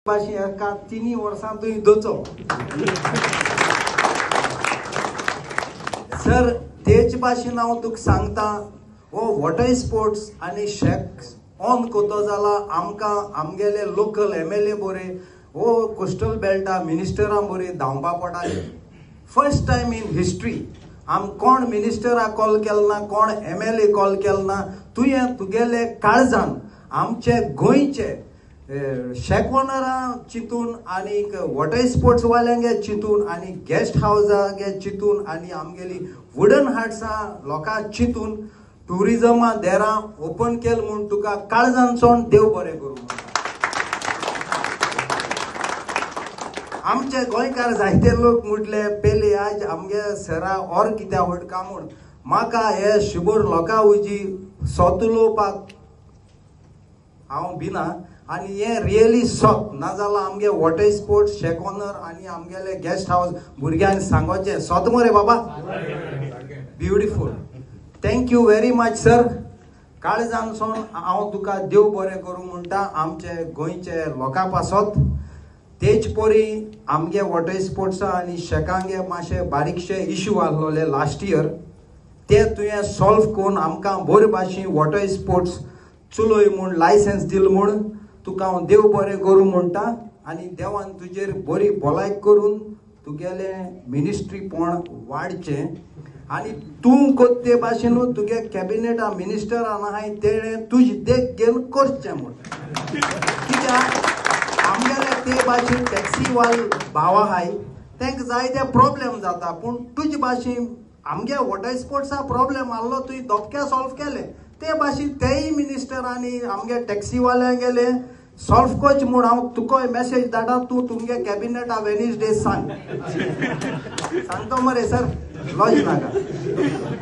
भाशी एका 3 वर्सां तुवें दोचो सर तेच भाशेन हांव तुका सांगता हो वॉटर स्पोर्ट्स आनी शेक ऑन कोतो जाला आमकां आमगेले लोकल MLA बरे हो कोस्टल बेल्टा मिनिस्टरां बरी धांवपा पडटाले फर्स्ट टायम इन हिस्ट्री आम कोण मिनिस्टरा कॉल केलना कोण MLA कॉल केलना तुवें तुगेले काळजान आमचे गोंयचे शेक ऑनरां चिंतून आनी वॉटर स्पोर्ट्स वाल्यांगे चिंतून आनी गेस्ट हावजागे चिंतून आनी आमगेली वुडन हार्ट्सां लोकां चिंतून टुरिजमा देरां ओपन केल म्हूण तुका काळजांचोन देव बरें करूं आमचे गोंयकार जायते लोक म्हटले पयलीं आज आमगे सरा और कित्याक वडका म्हूण म्हाका हे शुभर लोकां उजी सोत उलोवपाक हांव भिना आनी हे रियली सोत नाजाल्यार आमगे वॉटर स्पोर्ट्स शेक ऑनर आनी आमगेले गेस्ट हावस भुरग्यांक सांगोचें सोत मरे बाबा beautiful thank you very much sir काळजांतसून हांव तुका देव बरें करूं म्हणटा आमचे गोंयचे लोकां पासत तेच पोरी आमगे वॉटर स्पोर्ट्सा आनी शेकांगे मातशे बारीकशे इश्यू आसलोले लास्ट इयर ते तुवें सॉल्व करून आमकां बरे भाशेन वॉटर स्पोर्ट्स चलोय म्हूण लायसन्स दिल म्हूण तुका हांव देव बरें करूं म्हणटा आनी देवान तुजेर बरी भलायक करून तुगेले मिनिस्ट्री पोण वाडचें आनी तूं कोत्ते भाशेनूच तुगे कॅबिनेटा मिनिस्टर आहाय तेणें तुजे देख घेवन करचें म्हूण कित्याक आमगेले ते भाशेन टॅक्सी वाल भाव आहाय तांकां जायते प्रॉब्लेम जाता पूण तुजे भाशेन आमगे वॉटर स्पोर्ट्सा प्रॉब्लेम आहलो तुवें धोपक्या सॉल्व केले ते भाशेन तेय मिनिस्टरांनी आमगे टॅक्सी वाल्यांक गेले सॉल्व कोच म्हूण हांव तुका मॅसेज धाडा तूं तुमगे कॅबिनेटा वेनिसडे सांग सांगतो मरे सर लॉज नाका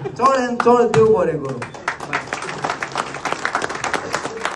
चड एन चड देव बरें करूं